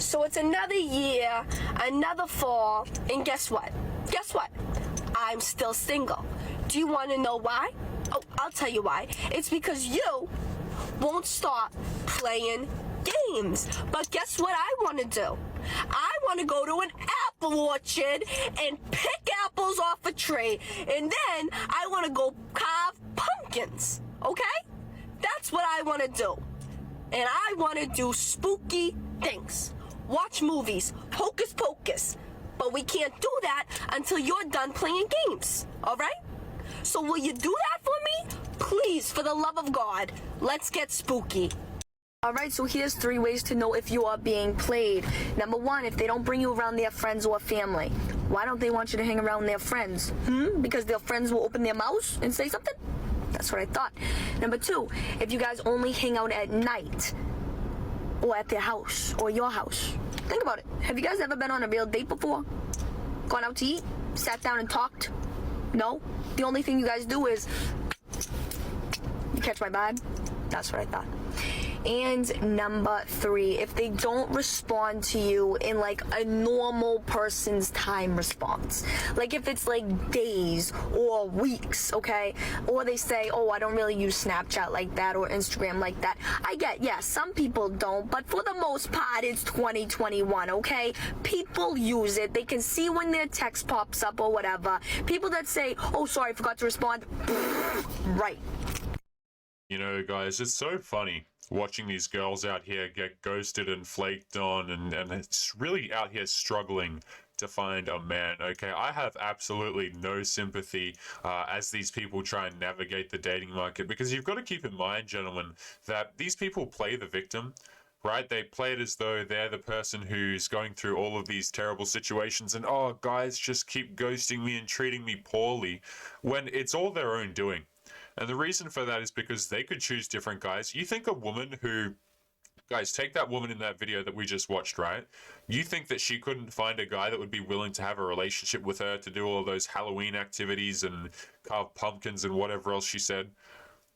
So it's another year, another fall, and guess what? Guess what? I'm still single. Do you want to know why? Oh, I'll tell you why. It's because you won't stop playing games. But guess what I want to do? I want to go to an apple orchard and pick apples off a tree. And then I want to go carve pumpkins. Okay? That's what I want to do. And I want to do spooky things. Watch movies, hocus pocus. But we can't do that until you're done playing games. All right? So will you do that for me? Please, for the love of God, let's get spooky. Alright, so here's 3 ways to know if you are being played. Number 1, if they don't bring you around their friends or family. Why don't they want you to hang around their friends? Because their friends will open their mouths and say something? That's what I thought. Number 2, if you guys only hang out at night or at their house or your house. Think about it. Have you guys ever been on a real date before? Gone out to eat? Sat down and talked? No? The only thing you guys do is... You catch my vibe? That's what I thought. And number 3, if they don't respond to you in like a normal person's time response, like if it's like days or weeks, okay, or they say, oh, I don't really use Snapchat like that or Instagram like that. I get, yeah, some people don't, but for the most part, it's 2021, okay? People use it. They can see when their text pops up or whatever. People that say, oh, sorry, I forgot to respond. Right. You know, guys, it's so funny watching these girls out here get ghosted and flaked on, and it's really out here struggling to find a man. Okay, I have absolutely no sympathy as these people try and navigate the dating market, because you've got to keep in mind, gentlemen, that these people play the victim. Right? They play it as though they're the person who's going through all of these terrible situations and, oh, guys just keep ghosting me and treating me poorly, when it's all their own doing. And the reason for that is because they could choose different guys. You think a woman who, guys, take that woman in that video that we just watched, right? You think that she couldn't find a guy that would be willing to have a relationship with her, to do all of those Halloween activities and carve pumpkins and whatever else she said?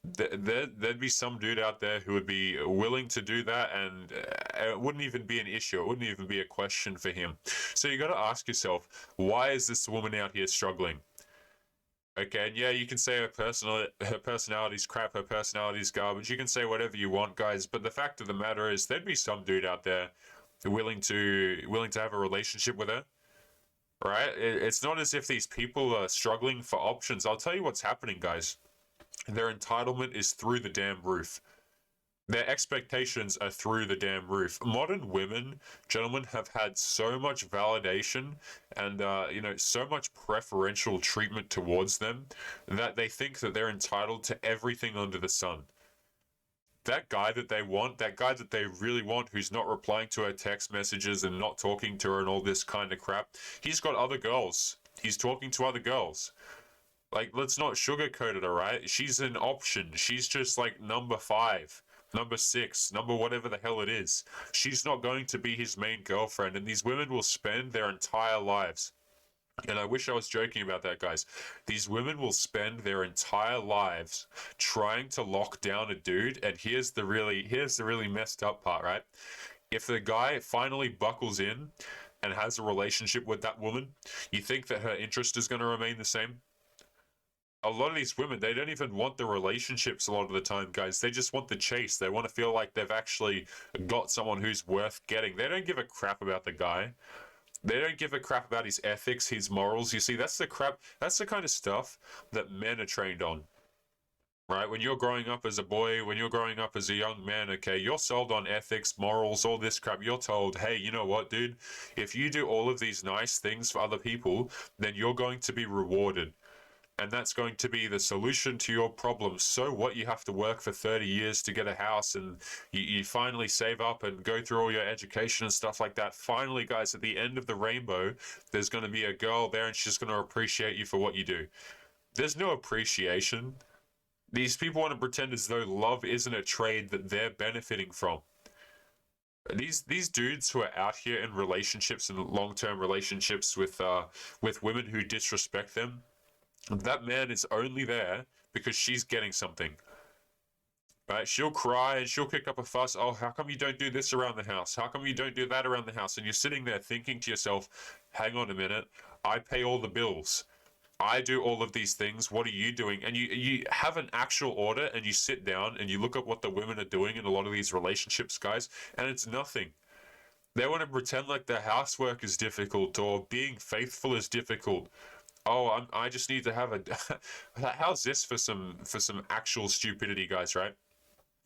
There'd be some dude out there who would be willing to do that, and it wouldn't even be an issue. It wouldn't even be a question for him. So you got to ask yourself, why is this woman out here struggling? Okay, and yeah, you can say her personality's crap, her personality's garbage. You can say whatever you want, guys. But the fact of the matter is, there'd be some dude out there willing to have a relationship with her, right? It's not as if these people are struggling for options. I'll tell you what's happening, guys. Their entitlement is through the damn roof. Their expectations are through the damn roof. Modern women, gentlemen, have had so much validation and, so much preferential treatment towards them that they think that they're entitled to everything under the sun. That guy that they want, that guy that they really want, who's not replying to her text messages and not talking to her and all this kind of crap, he's got other girls. He's talking to other girls. Like, let's not sugarcoat it, all right? She's an option. She's just like number 5. Number 6, number whatever the hell it is. She's not going to be his main girlfriend, and these women will spend their entire lives. And I wish I was joking about that, guys. These women will spend their entire lives trying to lock down a dude, and here's the really messed up part, right? If the guy finally buckles in and has a relationship with that woman, you think that her interest is going to remain the same? A lot of these women, they don't even want the relationships a lot of the time, guys. They just want the chase. They want to feel like they've actually got someone who's worth getting. They don't give a crap about the guy. They don't give a crap about his ethics, his morals. You see, that's the kind of stuff that men are trained on. Right? When you're growing up as a boy, when you're growing up as a young man, okay, you're sold on ethics, morals, all this crap. You're told, hey, you know what, dude? If you do all of these nice things for other people, then you're going to be rewarded. And that's going to be the solution to your problems. So what, you have to work for 30 years to get a house, and you finally save up and go through all your education and stuff like that. Finally, guys, at the end of the rainbow, there's going to be a girl there, and she's going to appreciate you for what you do. There's no appreciation. These people want to pretend as though love isn't a trade that they're benefiting from. These dudes who are out here in relationships and long-term relationships with women who disrespect them, that man is only there because she's getting something. right? She'll cry and she'll kick up a fuss. Oh, how come you don't do this around the house? How come you don't do that around the house? And you're sitting there thinking to yourself, hang on a minute, I pay all the bills. I do all of these things. What are you doing? And you have an actual order and you sit down and you look at what the women are doing in a lot of these relationships, guys, and it's nothing. They want to pretend like the housework is difficult or being faithful is difficult. Oh, I just need to have a. How's this for some actual stupidity, guys? Right?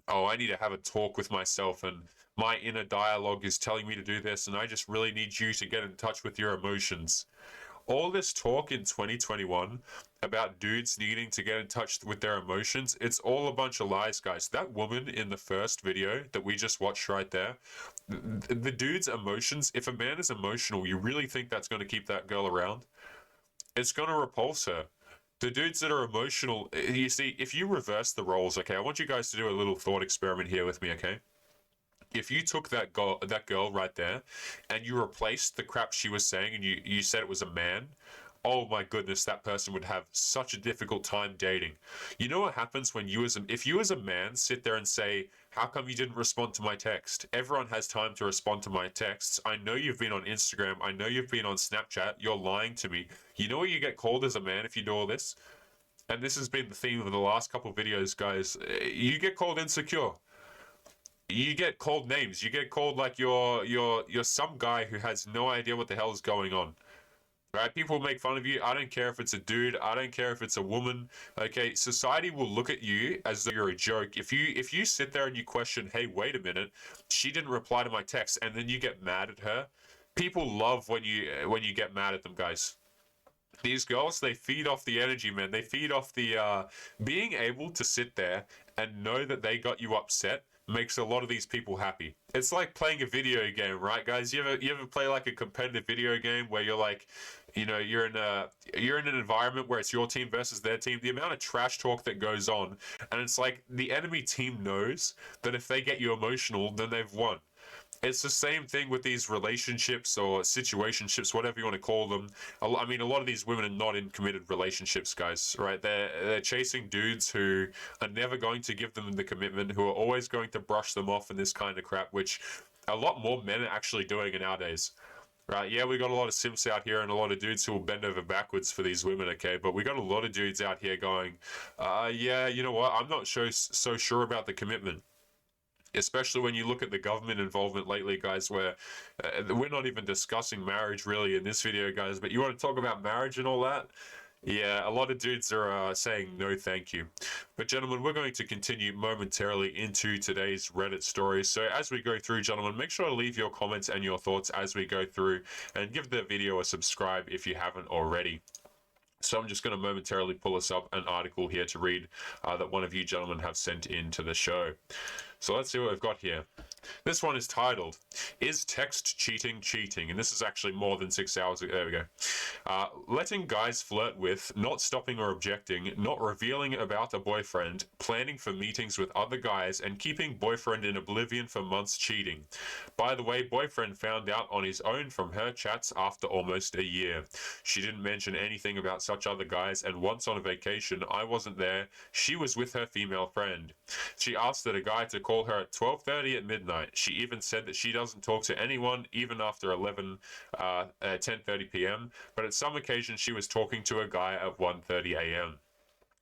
Oh, I need to have a talk with myself, and my inner dialogue is telling me to do this, and I just really need you to get in touch with your emotions. All this talk in 2021 about dudes needing to get in touch with their emotions, it's all a bunch of lies, guys. That woman in the first video that we just watched right there, the dude's emotions, if a man is emotional, you really think that's going to keep that girl around? It's going to repulse her. The dudes that are emotional, you see, if you reverse the roles, okay, I want you guys to do a little thought experiment here with me, okay? If you took that girl right there and you replaced the crap she was saying and you said it was a man, oh my goodness, that person would have such a difficult time dating. You know what happens when if you as a man sit there and say, how come you didn't respond to my text? Everyone has time to respond to my texts. I know you've been on Instagram. I know you've been on Snapchat. You're lying to me. You know what you get called as a man if you do all this? And this has been the theme of the last couple of videos, guys. You get called insecure. You get called names. You get called like you're some guy who has no idea what the hell is going on. Right? People make fun of you. I don't care if it's a dude. I don't care if it's a woman. Okay, society will look at you as though you're a joke. If you sit there and you question, hey, wait a minute, she didn't reply to my text, and then you get mad at her. People love when you get mad at them, guys. These girls, they feed off the energy, man. They feed off the being able to sit there and know that they got you upset makes a lot of these people happy. It's like playing a video game, right, guys? You ever play like a competitive video game where you're like, you know, you're in an environment where it's your team versus their team. The amount of trash talk that goes on, and it's like the enemy team knows that if they get you emotional, then they've won. It's the same thing with these relationships or situationships, whatever you want to call them. I mean, a lot of these women are not in committed relationships, guys, right? They're chasing dudes who are never going to give them the commitment, who are always going to brush them off and this kind of crap, which a lot more men are actually doing nowadays. Right, yeah, we got a lot of simps out here and a lot of dudes who will bend over backwards for these women, okay? But we got a lot of dudes out here going, yeah, you know what? I'm not so sure about the commitment. Especially when you look at the government involvement lately, guys, where we're not even discussing marriage really in this video, guys, but you want to talk about marriage and all that? Yeah, a lot of dudes are saying no thank you. But gentlemen, we're going to continue momentarily into today's Reddit story. So as we go through, gentlemen, make sure to leave your comments and your thoughts as we go through, and give the video a subscribe if you haven't already. So I'm just going to momentarily pull us up an article here to read that one of you gentlemen have sent in to the show. So let's see what we've got here. This one is titled, Is Text Cheating Cheating? And this is actually more than 6 hours ago. There we go. Letting guys flirt with, not stopping or objecting, not revealing about a boyfriend, planning for meetings with other guys, and keeping boyfriend in oblivion for months cheating. By the way, boyfriend found out on his own from her chats after almost a year. She didn't mention anything about such other guys, and once on a vacation, I wasn't there. She was with her female friend. She asked that a guy to call her at 12:30 at midnight. She even said that she doesn't talk to anyone even after 10:30 p.m., but at some occasions she was talking to a guy at 1:30 a.m.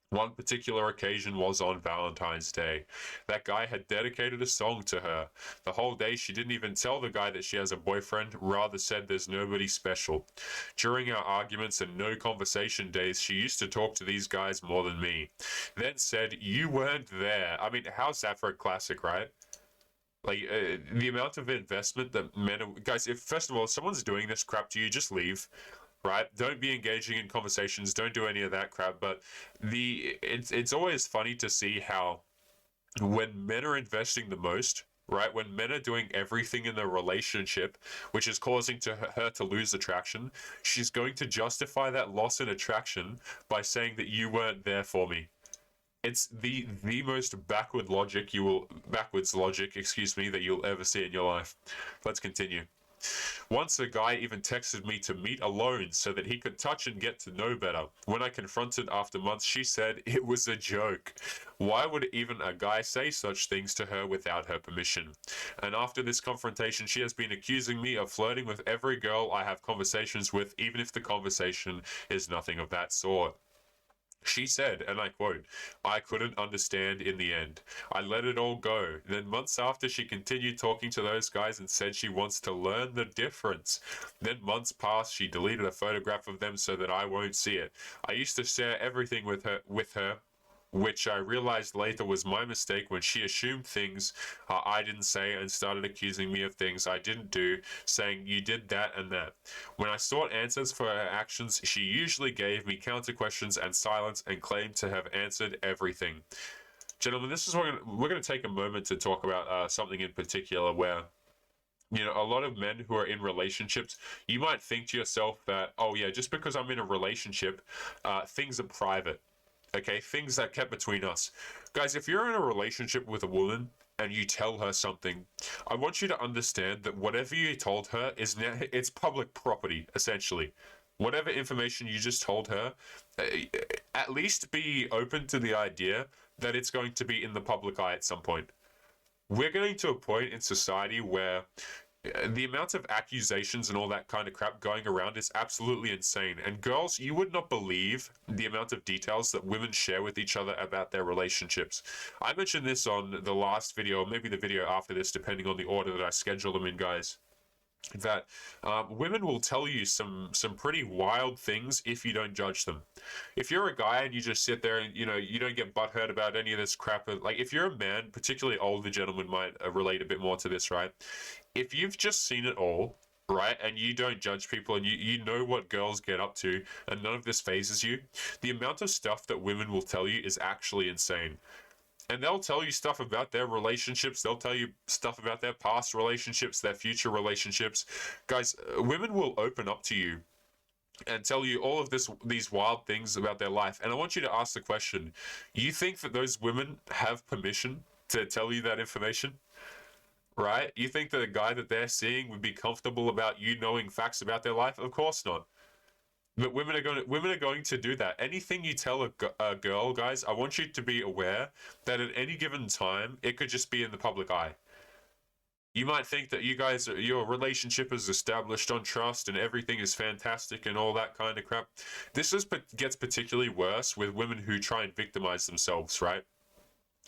One particular occasion was on Valentine's Day. That guy had dedicated a song to her. The whole day she didn't even tell the guy that she has a boyfriend, rather said there's nobody special. During our arguments and no conversation days, she used to talk to these guys more than me. Then said, you weren't there. I mean, how's that for a classic, right? Like, the amount of investment that men are... Guys, if, first of all, if someone's doing this crap to you, just leave. Right? Don't be engaging in conversations. Don't do any of that crap. But it's always funny to see how when men are investing the most, right? When men are doing everything in the relationship, which is causing her to lose attraction, she's going to justify that loss in attraction by saying that you weren't there for me. It's the most backwards logic that you'll ever see in your life. Let's continue. Once a guy even texted me to meet alone so that he could touch and get to know better. When I confronted after months, she said it was a joke. Why would even a guy say such things to her without her permission? And after this confrontation, she has been accusing me of flirting with every girl I have conversations with, even if the conversation is nothing of that sort. She said, and I quote, "I couldn't understand in the end. I let it all go. Then months after, she continued talking to those guys and said she wants to learn the difference. Then months passed, she deleted a photograph of them so that I won't see it. I used to share everything with her, which I realized later was my mistake when she assumed things I didn't say and started accusing me of things I didn't do, saying you did that and that. When I sought answers for her actions, she usually gave me counter questions and silence and claimed to have answered everything." Gentlemen, this is what we're going to take a moment to talk about something in particular where, you know, a lot of men who are in relationships, you might think to yourself that, oh yeah, just because I'm in a relationship, things are private. Okay, things that kept between us. Guys, if you're in a relationship with a woman and you tell her something, I want you to understand that whatever you told her is now, it's public property, essentially. Whatever information you just told her, at least be open to the idea that it's going to be in the public eye at some point. We're getting to a point in society where the amount of accusations and all that kind of crap going around is absolutely insane. And girls, you would not believe the amount of details that women share with each other about their relationships. I mentioned this on the last video, or maybe the video after this, depending on the order that I schedule them in, guys, that women will tell you some pretty wild things if you don't judge them. If you're a guy and you just sit there and, you know, you don't get butthurt about any of this crap, like if you're a man, particularly older gentlemen might relate a bit more to this, right? If you've just seen it all, right, and you don't judge people and you know what girls get up to and none of this phases you, the amount of stuff that women will tell you is actually insane. And they'll tell you stuff about their relationships. They'll tell you stuff about their past relationships, their future relationships. Guys, women will open up to you and tell you all of these wild things about their life. And I want you to ask the question, you think that those women have permission to tell you that information? Right? You think that a guy that they're seeing would be comfortable about you knowing facts about their life? Of course not. But women are going to do that. Anything you tell a girl, guys, I want you to be aware that at any given time, it could just be in the public eye. You might think that your relationship is established on trust and everything is fantastic and all that kind of crap. This gets particularly worse with women who try and victimize themselves, right?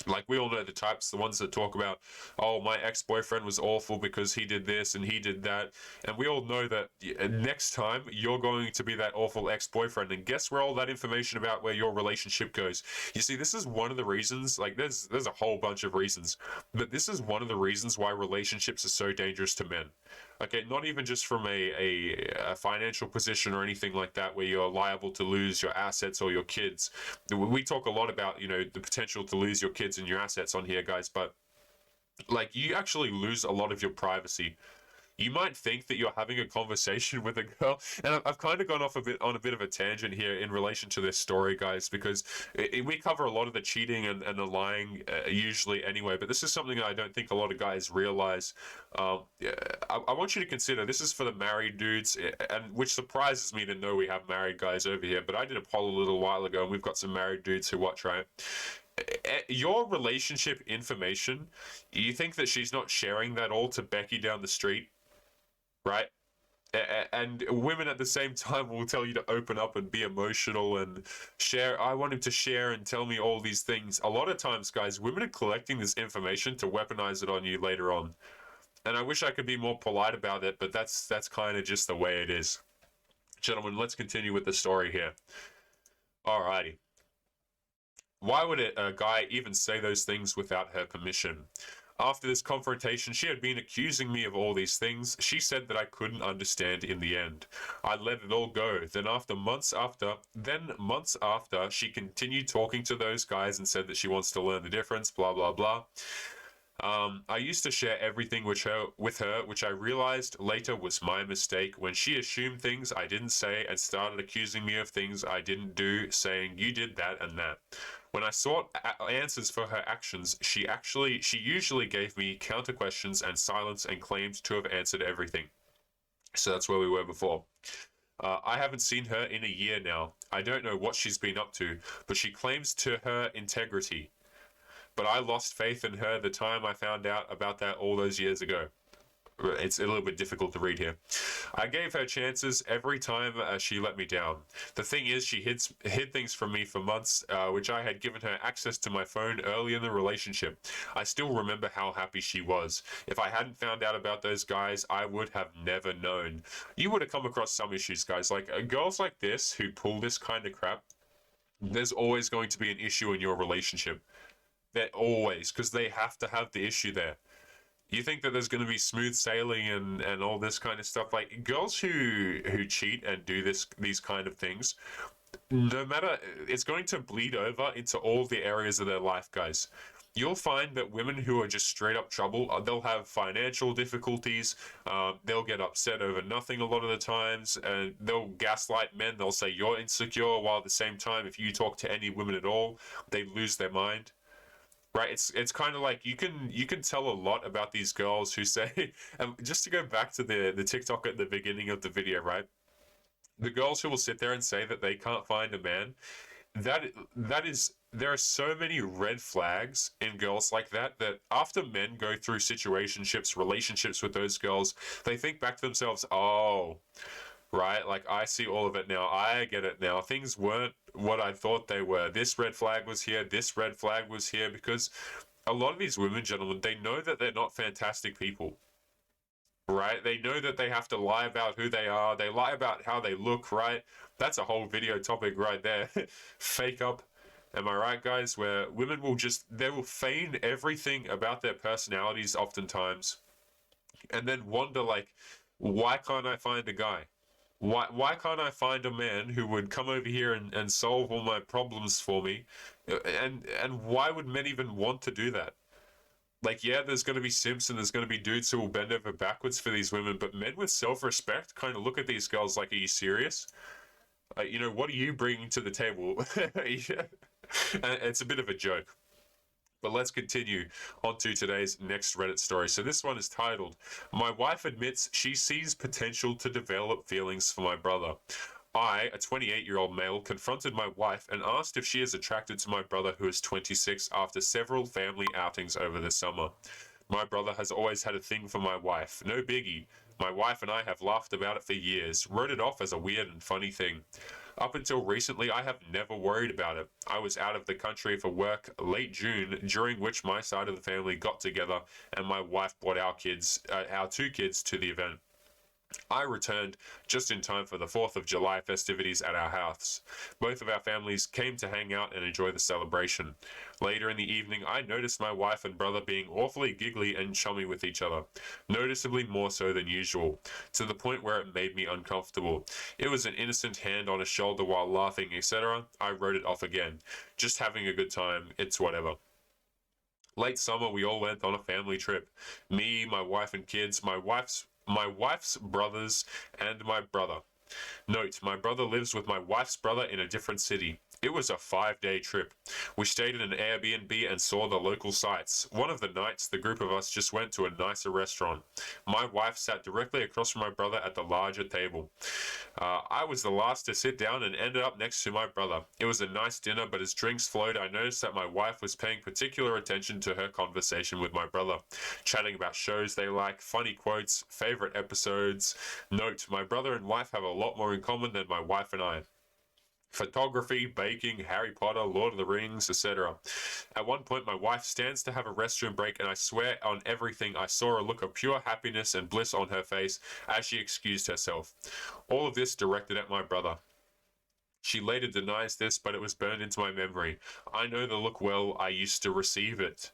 Like, we all know the types, the ones that talk about, oh, my ex-boyfriend was awful because he did this and he did that. And we all know that next time you're going to be that awful ex-boyfriend. And guess where all that information about where your relationship goes? You see, this is one of the reasons, like there's a whole bunch of reasons, but this is one of the reasons why relationships are so dangerous to men. Okay, not even just from a financial position or anything like that where you're liable to lose your assets or your kids. We talk a lot about, you know, the potential to lose your kids and your assets on here, guys, but like you actually lose a lot of your privacy. You might think that you're having a conversation with a girl, and I've kind of gone off on a bit of a tangent here in relation to this story, guys, because we cover a lot of the cheating and the lying usually anyway, but this is something that I don't think a lot of guys realize. I want you to consider, this is for the married dudes, and which surprises me to know we have married guys over here, but I did a poll a little while ago, and we've got some married dudes who watch, right? Your relationship information, you think that she's not sharing that all to Becky down the street? Right? And women at the same time will tell you to open up and be emotional and share. I want him to share and tell me all these things. A lot of times, guys, women are collecting this information to weaponize it on you later on. And I wish I could be more polite about it, but that's kind of just the way it is. Gentlemen, let's continue with the story here. Alrighty. Why would a guy even say those things without her permission? After this confrontation, she had been accusing me of all these things. She said that I couldn't understand in the end. I let it all go. Then months after, she continued talking to those guys and said that she wants to learn the difference, blah, blah, blah. I used to share everything with her, which I realized later was my mistake when she assumed things I didn't say and started accusing me of things I didn't do, saying you did that and that. When I sought answers for her actions, she usually gave me counter questions and silence and claimed to have answered everything. So that's where we were before. I haven't seen her in a year now. I don't know what she's been up to, but she claims to her integrity. But I lost faith in her the time I found out about that all those years ago. It's a little bit difficult to read here. I gave her chances every time she let me down. The thing is, she hid things from me for months, which I had given her access to my phone early in the relationship. I still remember how happy she was. If I hadn't found out about those guys, I would have never known. You would have come across some issues, guys. Like girls like this who pull this kind of crap, there's always going to be an issue in your relationship. They're always, because they have to have the issue there. You think that there's going to be smooth sailing and all this kind of stuff? Like girls who cheat and do these kind of things, no matter, it's going to bleed over into all the areas of their life, guys. You'll find that women who are just straight up trouble, they'll have financial difficulties, they'll get upset over nothing a lot of the times, and they'll gaslight men. They'll say you're insecure, while at the same time, if you talk to any women at all, they lose their mind. Right, it's kind of like you can tell a lot about these girls who say, and just to go back to the TikTok at the beginning of the video, right? The girls who will sit there and say that they can't find a man, that is, there are so many red flags in girls like that, that after men go through situationships, relationships with those girls, they think back to themselves, oh, right? Like, I see all of it now. I get it now. Things weren't what I thought they were. This red flag was here. This red flag was here. Because a lot of these women, gentlemen, they know that they're not fantastic people, right? They know that they have to lie about who they are. They lie about how they look, right? That's a whole video topic right there. Fake up. Am I right, guys? Where women will they will feign everything about their personalities oftentimes, and then wonder, like, why can't I find a guy? Why can't I find a man who would come over here and solve all my problems for me? And why would men even want to do that? Like, yeah, there's going to be simps and there's going to be dudes who will bend over backwards for these women, but men with self-respect kind of look at these girls like, are you serious? What are you bringing to the table? It's a bit of a joke. But let's continue on to today's next Reddit story. So this one is titled, "My wife admits she sees potential to develop feelings for my brother. I, a 28-year-old male, confronted my wife and asked if she is attracted to my brother, who is 26, after several family outings over the summer. My brother has always had a thing for my wife. No biggie. My wife and I have laughed about it for years, wrote it off as a weird and funny thing. Up until recently, I have never worried about it. I was out of the country for work late June, during which my side of the family got together and my wife brought our two kids, to the event. I returned just in time for the 4th of July festivities at our house. Both of our families came to hang out and enjoy the celebration. Later in the evening, I noticed my wife and brother being awfully giggly and chummy with each other, noticeably more so than usual, to the point where it made me uncomfortable. It was an innocent hand on his shoulder while laughing, etc. I wrote it off again. Just having a good time, it's whatever. Late summer, we all went on a family trip. Me, my wife and kids, my wife's brothers, and my brother. Note, my brother lives with my wife's brother in a different city. It was a 5-day trip. We stayed in an Airbnb and saw the local sights. One of the nights, the group of us just went to a nicer restaurant. My wife sat directly across from my brother at the larger table. I was the last to sit down and ended up next to my brother. It was a nice dinner, but as drinks flowed, I noticed that my wife was paying particular attention to her conversation with my brother, chatting about shows they like, funny quotes, favorite episodes. Note, my brother and wife have a lot more in common than my wife and I. Photography, baking, Harry Potter, Lord of the Rings, etc. At one point, my wife stands to have a restroom break, and I swear on everything I saw a look of pure happiness and bliss on her face as she excused herself. All of this directed at my brother. She later denies this, but it was burned into my memory. I know the look well. I used to receive it.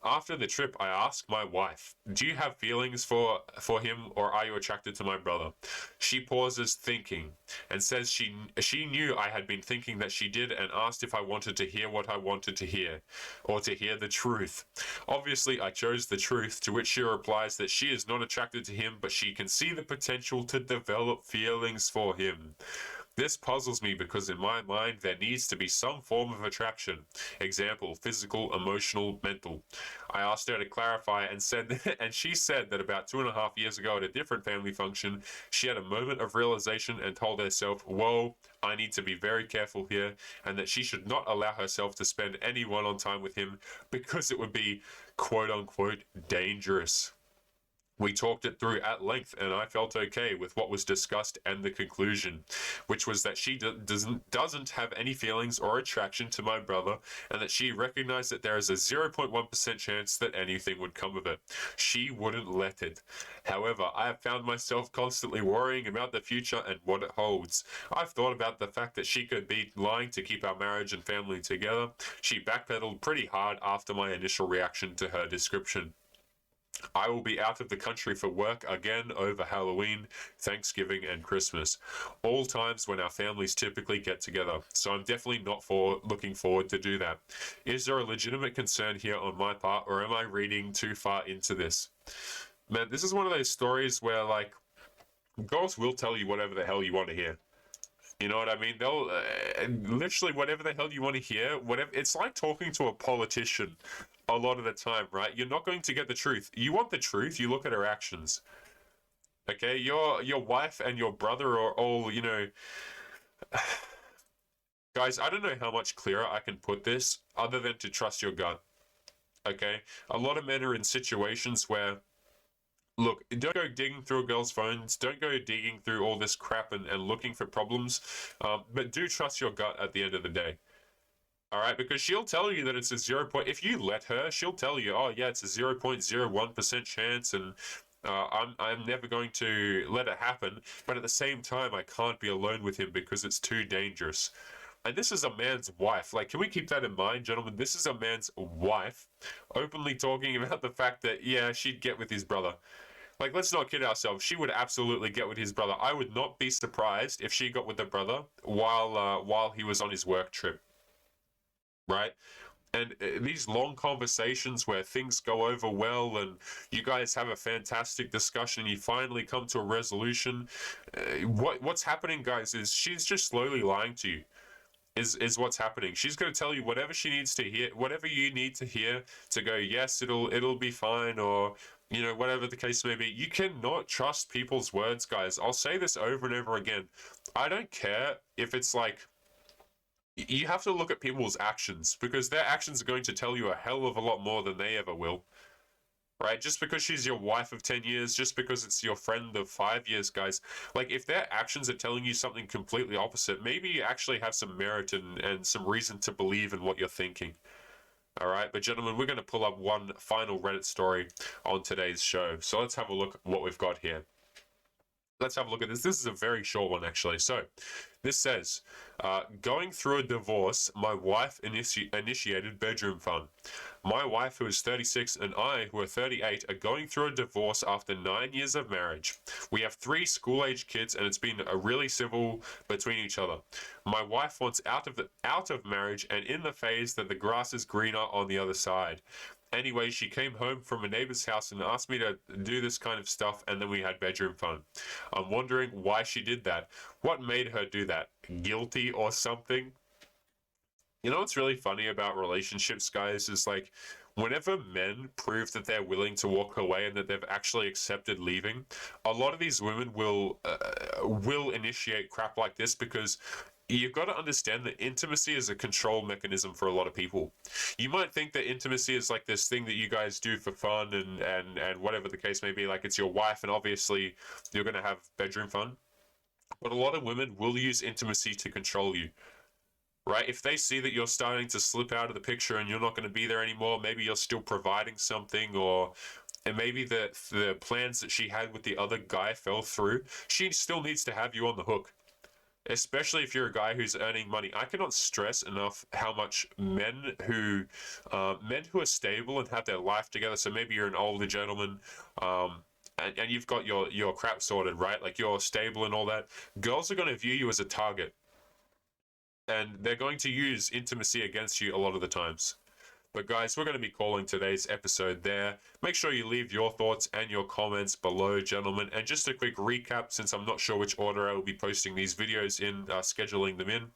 After the trip, I asked my wife, do you have feelings for him, or are you attracted to my brother? She pauses, thinking, and says she knew I had been thinking that she did, and asked if I wanted to hear what I wanted to hear, or to hear the truth. Obviously, I chose the truth, to which she replies that she is not attracted to him, but she can see the potential to develop feelings for him. This puzzles me because in my mind there needs to be some form of attraction. Example, physical, emotional, mental. I asked her to clarify and said and she said that about 2.5 years ago at a different family function, she had a moment of realization and told herself, whoa, I need to be very careful here, and that she should not allow herself to spend any one-on time with him because it would be quote unquote dangerous. We talked it through at length, and I felt okay with what was discussed and the conclusion, which was that she doesn't have any feelings or attraction to my brother, and that she recognized that there is a 0.1% chance that anything would come of it. She wouldn't let it. However, I have found myself constantly worrying about the future and what it holds. I've thought about the fact that she could be lying to keep our marriage and family together. She backpedaled pretty hard after my initial reaction to her description. I will be out of the country for work again over Halloween, Thanksgiving, and Christmas, all times when our families typically get together, so I'm definitely not looking forward to do that. Is there a legitimate concern here on my part, or am I reading too far into this? Man, this is one of those stories where, like, girls will tell you whatever the hell you want to hear. You know what I mean? They'll literally whatever the hell you want to hear. Whatever. It's like talking to a politician a lot of the time, right? You're not going to get the truth. You want the truth, you look at her actions. Okay, your wife and your brother are all, you know. Guys, I don't know how much clearer I can put this other than to trust your gut. Okay? A lot of men are in situations where, look, don't go digging through a girl's phones. Don't go digging through all this crap and looking for problems. But do trust your gut at the end of the day. All right, because she'll tell you that it's a 0. If you let her, she'll tell you, oh yeah, it's a 0.01% chance, and I'm never going to let it happen. But at the same time, I can't be alone with him because it's too dangerous. And this is a man's wife. Like, can we keep that in mind, gentlemen? This is a man's wife, openly talking about the fact that yeah, she'd get with his brother. Like, let's not kid ourselves. She would absolutely get with his brother. I would not be surprised if she got with the brother while he was on his work trip. Right? And these long conversations where things go over well and you guys have a fantastic discussion, you finally come to a resolution. What's happening, guys, is she's just slowly lying to you. Is what's happening. She's going to tell you whatever she needs to hear, whatever you need to hear to go, yes, it'll be fine, or you know, whatever the case may be. You cannot trust people's words, guys. I'll say this over and over again. I don't care if it's like, you have to look at people's actions, because their actions are going to tell you a hell of a lot more than they ever will. Right? Just because she's your wife of 10 years, just because it's your friend of 5 years, guys, like, if their actions are telling you something completely opposite, maybe you actually have some merit and some reason to believe in what you're thinking. All right, but gentlemen, we're going to pull up one final Reddit story on today's show. So let's have a look at what we've got here. Let's have a look at this. This is a very short one, actually. So this says, going through a divorce, my wife initiated bedroom fun. My wife, who is 36, and I, who are 38, are going through a divorce after 9 years of marriage. We have 3 school-age kids, and it's been a really civil between each other. My wife wants out of marriage and in the phase that the grass is greener on the other side. Anyway, she came home from a neighbor's house and asked me to do this kind of stuff, and then we had bedroom fun. I'm wondering why she did that. What made her do that? Guilty or something? You know what's really funny about relationships, guys, is like, whenever men prove that they're willing to walk away and that they've actually accepted leaving, a lot of these women will initiate crap like this, because you've got to understand that intimacy is a control mechanism for a lot of people. You might think that intimacy is like this thing that you guys do for fun and whatever the case may be, like it's your wife and obviously you're going to have bedroom fun. But a lot of women will use intimacy to control you. Right? If they see that you're starting to slip out of the picture and you're not going to be there anymore, maybe you're still providing something, and maybe the plans that she had with the other guy fell through, she still needs to have you on the hook. Especially if you're a guy who's earning money. I cannot stress enough how much men who are stable and have their life together, so maybe you're an older gentleman, and you've got your crap sorted, right? Like, you're stable and all that. Girls are going to view you as a target. And they're going to use intimacy against you a lot of the times. But guys, we're going to be calling today's episode there. Make sure you leave your thoughts and your comments below, gentlemen. And just a quick recap, since I'm not sure which order I will be posting these videos in, scheduling them in.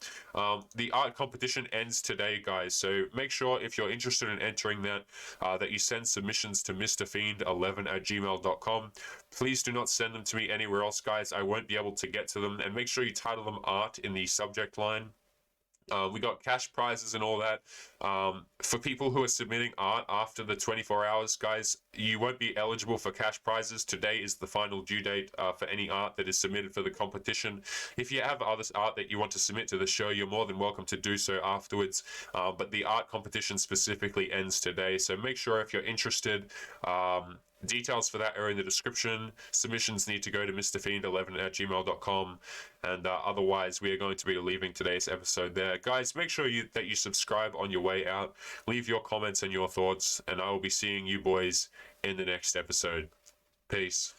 The art competition ends today, guys. So make sure if you're interested in entering that, that you send submissions to mrfiend11@gmail.com. Please do not send them to me anywhere else, guys. I won't be able to get to them. And make sure you title them art in the subject line. We got cash prizes and all that. For people who are submitting art after the 24 hours, guys, you won't be eligible for cash prizes. Today is the final due date for any art that is submitted for the competition. If you have other art that you want to submit to the show, you're more than welcome to do so afterwards. But the art competition specifically ends today. So make sure if you're interested, details for that are in the description. Submissions need to go to mrfiend11@gmail.com. And otherwise, we are going to be leaving today's episode there. Guys, make sure that you subscribe on your way out. Leave your comments and your thoughts. And I will be seeing you boys in the next episode. Peace.